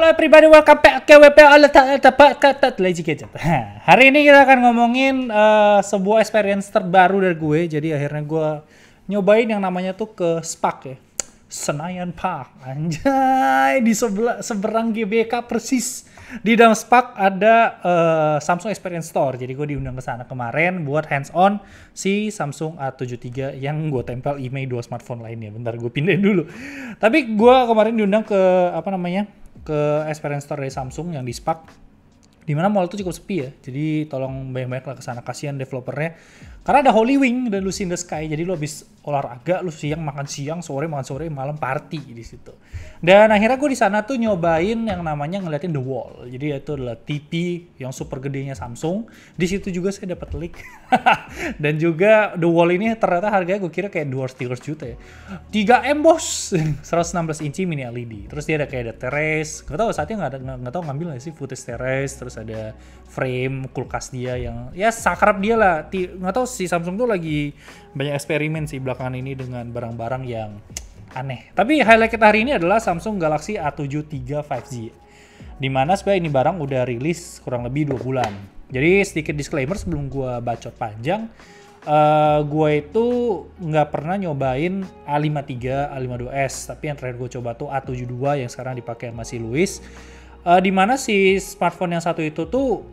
Halo everybody, welcome back ke WP Lazy Gadget. Hari ini kita akan ngomongin sebuah experience terbaru dari gue. Jadi akhirnya gue nyobain yang namanya tuh ke SPAC ya, Senayan Park. Anjay, di seberang GBK persis. Di dalam SPAC ada Samsung Experience Store. Jadi gue diundang ke sana kemarin buat hands on si Samsung A73 yang gue tempel email 2 smartphone lainnya. Bentar gue pindahin dulu. Tapi gue kemarin diundang ke ke Experience Store dari Samsung yang di SPAC. Dimana mall itu cukup sepi ya, jadi tolong banyak-banyak lah kesana, kasihan developernya. Karena ada Holy Wing dan Lucy in the Sky, jadi lu habis olahraga, lu siang makan siang, sore makan sore, malam party di situ. Dan akhirnya gue di sana tuh nyobain yang namanya ngeliatin The Wall. Jadi itu adalah TV yang super gedenya Samsung. Di situ juga saya dapat leak. Dan juga The Wall ini ternyata harganya gue kira kayak 200 juta ya. 3M bos, 116 inci mini LED. Terus dia ada kayak ada terrace. Gak tau saatnya nggak tahu ngambil nggak sih footage terrace. Terus ada frame kulkas dia yang ya sakrap dia lah. Nggak tahu si Samsung tuh lagi banyak eksperimen sih belakangan ini dengan barang-barang yang aneh. Tapi highlight kita hari ini adalah Samsung Galaxy A73 5G. Dimana sebenarnya ini barang udah rilis kurang lebih 2 bulan. Jadi sedikit disclaimer sebelum gue bacot panjang. Gue itu nggak pernah nyobain A53, A52s. Tapi yang terakhir gue coba tuh A72 yang sekarang dipakai sama si Louis. Dimana si smartphone yang satu itu tuh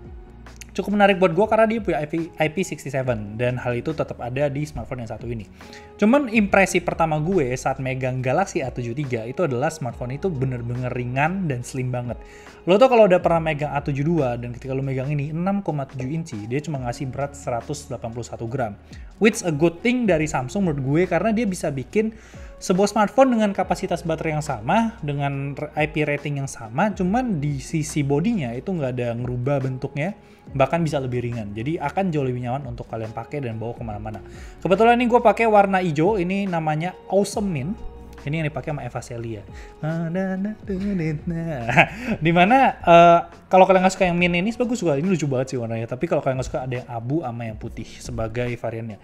cukup menarik buat gue karena dia punya IP67 dan hal itu tetap ada di smartphone yang satu ini. Cuman impresi pertama gue saat megang Galaxy A73 itu adalah smartphone itu bener-bener ringan dan slim banget. Lo tuh kalau udah pernah megang A72 dan ketika lo megang ini 6,7 inci, dia cuma ngasih berat 181 gram. Which a good thing dari Samsung menurut gue karena dia bisa bikin sebuah smartphone dengan kapasitas baterai yang sama, dengan IP rating yang sama, cuman di sisi bodinya itu nggak ada ngerubah bentuknya, bahkan bisa lebih ringan. Jadi akan jauh lebih nyaman untuk kalian pakai dan bawa kemana-mana. Kebetulan ini gue pakai warna hijau, ini namanya Awesome Mint. Ini yang dipakai sama Eva Celia. Dimana kalau kalian nggak suka yang mint ini, bagus juga. Ini lucu banget sih warnanya. Tapi kalau kalian nggak suka ada yang abu sama yang putih sebagai variannya.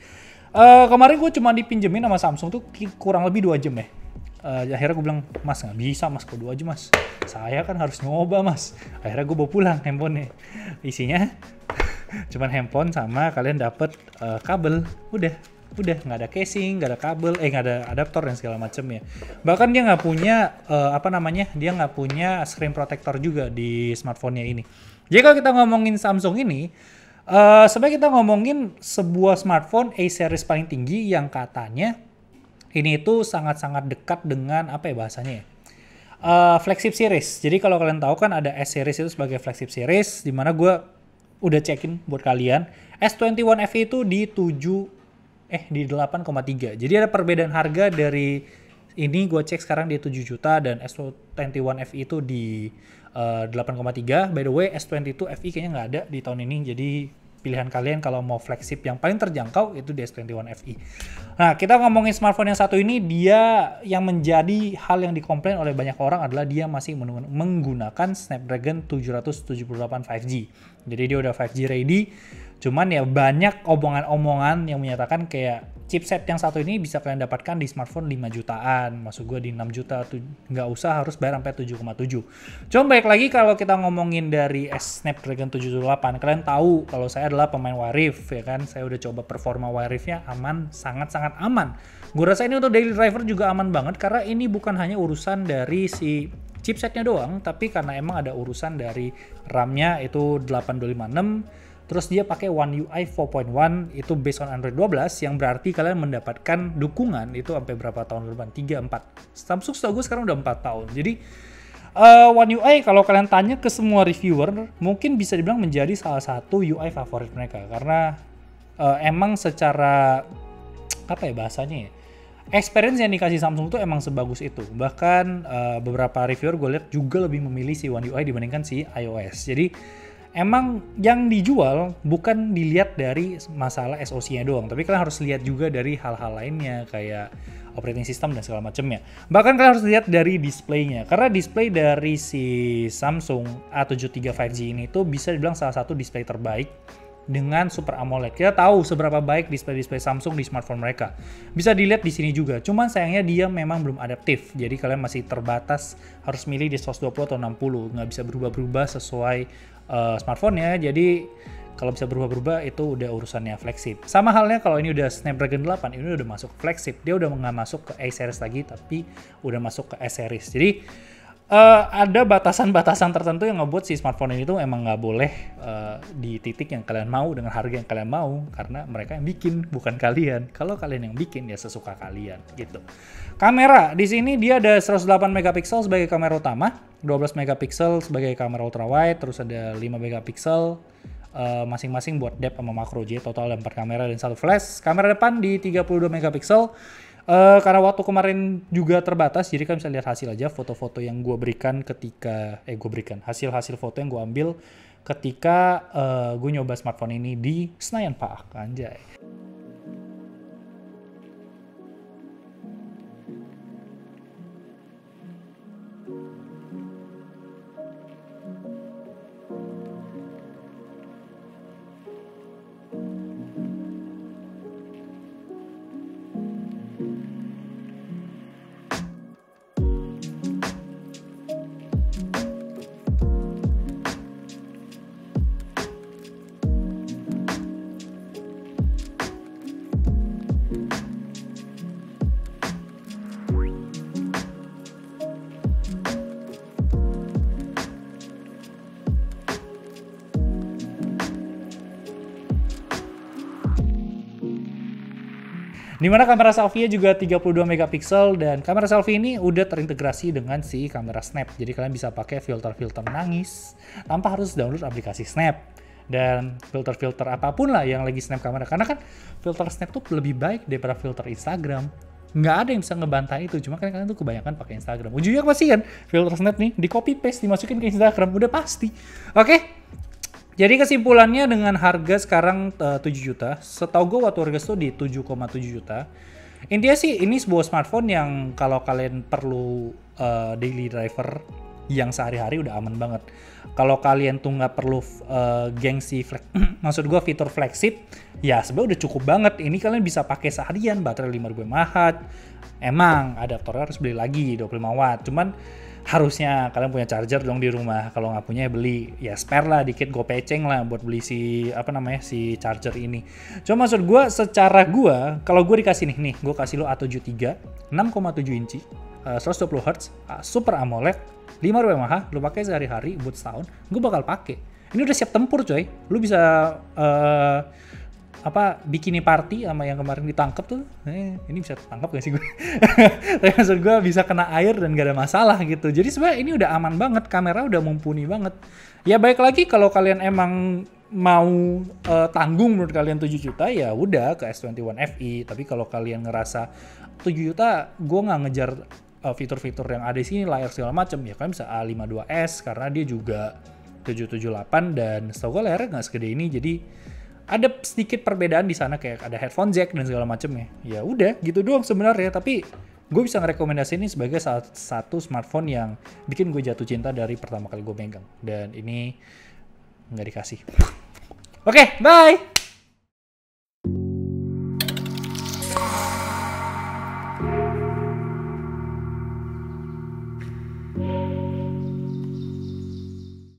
Kemarin gue cuma dipinjemin sama Samsung tuh kurang lebih 2 jam ya. Akhirnya gue bilang, mas nggak bisa mas, kok 2 jam mas. Saya kan harus nyoba mas. Akhirnya gue bawa pulang handphonenya. Isinya cuman handphone sama kalian dapet kabel. Udah nggak ada casing, nggak ada kabel, nggak ada adaptor dan segala macam ya. Bahkan dia nggak punya dia nggak punya screen protector juga di smartphone-nya ini. Jadi kalau kita ngomongin Samsung ini, sebenarnya kita ngomongin sebuah smartphone A series paling tinggi yang katanya ini itu sangat-sangat dekat dengan apa ya bahasanya ya? Flagship series. Jadi kalau kalian tahu kan ada S series itu sebagai flagship series, di mana gue udah cekin buat kalian S21 FE itu di 8,3. Jadi ada perbedaan harga dari ini gue cek sekarang di 7 juta dan S21 FE itu di 8,3. By the way, S22 FE kayaknya nggak ada di tahun ini. Jadi pilihan kalian kalau mau flagship yang paling terjangkau itu di S21 FE. Nah, kita ngomongin smartphone yang satu ini, dia yang menjadi hal yang dikomplain oleh banyak orang adalah dia masih menggunakan Snapdragon 778 5G. Jadi dia udah 5G ready. Cuman ya banyak omongan-omongan yang menyatakan kayak chipset yang satu ini bisa kalian dapatkan di smartphone 5 jutaan. Maksud gue di 6 juta tuh nggak usah harus bayar sampai 7,7. Cuma baik lagi kalau kita ngomongin dari Snapdragon 778, kalian tahu kalau saya adalah pemain Wi-Fi ya kan. Saya udah coba performa Wi-Fi-nya aman, sangat-sangat aman. Gue rasa ini untuk daily driver juga aman banget karena ini bukan hanya urusan dari si chipsetnya doang, tapi karena emang ada urusan dari RAM-nya itu 8256. Terus dia pakai One UI 4.1 itu based on Android 12 yang berarti kalian mendapatkan dukungan itu sampai berapa tahun ke depan? 3, 4. Samsung setahu gue sekarang udah 4 tahun. Jadi One UI kalau kalian tanya ke semua reviewer mungkin bisa dibilang menjadi salah satu UI favorit mereka karena emang secara apa ya bahasanya ya? Experience yang dikasih Samsung tuh emang sebagus itu. Bahkan beberapa reviewer gue lihat juga lebih memilih si One UI dibandingkan si iOS. Jadi emang yang dijual bukan dilihat dari masalah SoC-nya doang, tapi kalian harus lihat juga dari hal-hal lainnya kayak operating system dan segala macamnya. Bahkan kalian harus lihat dari displaynya, karena display dari si Samsung A73 5G ini tuh bisa dibilang salah satu display terbaik dengan Super AMOLED. Kita tahu seberapa baik display-display Samsung di smartphone mereka. Bisa dilihat di sini juga. Cuman sayangnya dia memang belum adaptif. Jadi kalian masih terbatas harus milih di 120 atau 60. Nggak bisa berubah-berubah sesuai smartphone-nya. Jadi kalau bisa berubah-berubah itu udah urusannya flagship. Sama halnya kalau ini udah Snapdragon 8, ini udah masuk flagship. Dia udah nggak masuk ke A series lagi, tapi udah masuk ke S series. Jadi ada batasan-batasan tertentu yang ngebuat si smartphone ini tuh emang nggak boleh di titik yang kalian mau dengan harga yang kalian mau, karena mereka yang bikin bukan kalian. Kalau kalian yang bikin ya sesuka kalian gitu. Kamera di sini dia ada 108 megapiksel sebagai kamera utama, 12 megapiksel sebagai kamera ultrawide, terus ada 5 megapiksel masing-masing buat depth sama makro. Jadi total ada 4 kamera dan 1 flash. Kamera depan di 32 megapiksel. Karena waktu kemarin juga terbatas, jadi kan bisa lihat hasil aja foto-foto yang gue berikan ketika hasil-hasil foto yang gue ambil ketika gue nyoba smartphone ini di Senayan Park, anjay. Dimana kamera selfie juga 32 megapiksel dan kamera selfie ini udah terintegrasi dengan si kamera Snap. Jadi kalian bisa pakai filter-filter nangis tanpa harus download aplikasi Snap. Dan filter-filter apapun lah yang lagi Snap kamera. Karena kan filter Snap tuh lebih baik daripada filter Instagram. Nggak ada yang bisa ngebantah itu, cuma kan kalian tuh kebanyakan pakai Instagram. Ujungnya pasti kan filter Snap nih di copy paste dimasukin ke Instagram, udah pasti. Oke. Jadi kesimpulannya dengan harga sekarang 7 juta, setahu gue waktu harga tuh di 7,7 juta. Intinya sih ini sebuah smartphone yang kalau kalian perlu daily driver yang sehari-hari udah aman banget. Kalau kalian tuh nggak perlu gengsi maksud gue fitur flagship, ya sebenarnya udah cukup banget. Ini kalian bisa pakai seharian, baterai 5000 mAh. Emang adaptornya harus beli lagi 25 watt, cuman harusnya kalian punya charger dong di rumah. Kalau nggak punya beli ya spare lah dikit, gue peceng lah buat beli si si charger ini. Cuma maksud gue secara kalau gue dikasih nih gue kasih lo A73 6,7 inci 120 Hz Super AMOLED 5 mAh, lo pakai sehari-hari buat setahun, gue bakal pakai. Ini udah siap tempur coy. Lo bisa bikini party sama yang kemarin ditangkap tuh, ini bisa tangkap gak sih gue? Tapi maksud gue bisa kena air dan gak ada masalah gitu. Jadi sebenarnya ini udah aman banget, kamera udah mumpuni banget. Ya baik lagi kalau kalian emang mau tanggung menurut kalian 7 juta ya udah ke S21 FE. Tapi kalau kalian ngerasa 7 juta gue nggak ngejar fitur-fitur yang ada di sini, layar segala macam, ya kalian bisa A52s karena dia juga 778 dan setahu gue layarnya nggak segede ini, jadi ada sedikit perbedaan di sana kayak ada headphone jack dan segala macamnya. Ya udah gitu doang sebenarnya, tapi gue bisa ngerekomendasiin ini sebagai satu smartphone yang bikin gue jatuh cinta dari pertama kali gue megang, dan ini nggak dikasih. Oke, bye.